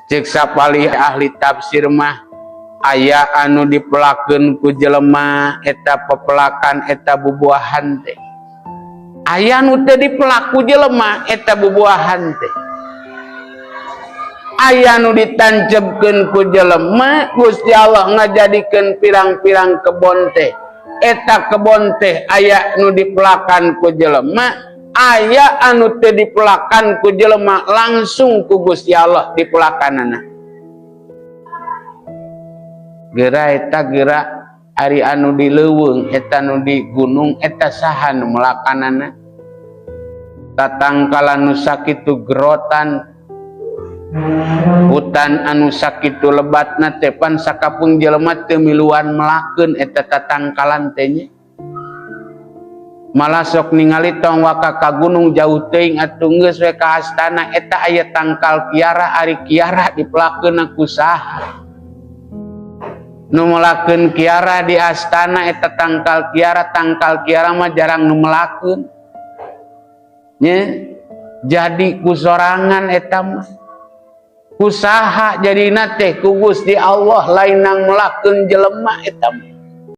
Cek sapali ahli tafsir mah aya anu dipelakeun ku jelema eta pepelakan eta bubuahan teh. Aya nu teu dipelaku jelema eta bubuahan teh. Aya nu ditancepkeun ku jelema Gusti Allah ngajadikeun pirang-pirang kebon teh. Eta kebon teh aya nu dipelakan ku jelema, aya anu teu dipelakan ku jelema langsung ku Gusti Allah dipelakanana. Geura eta geura ari anu di leuweung eta nu di gunung eta saha nu melakanana? Tatangkala nu sakitu gerotan, hutan anu sakitu lebatna teh pan sakapung jelema teu miluan melakeun eta tatangkalan teh nya. Malah sok ningali tong waka ka gunung jauh teuing atuh geus we ka astana eta aya tangkal kiara, ari kiara dipelakeun ku saha? Nu melakeun kiara di astana eta tangkal kiara mah jarang nu melakeun. Nya jadi kusorangan eta mah. Kusaha jadina teh ku Gusti Allah lain nang melakeun jelema eta mah.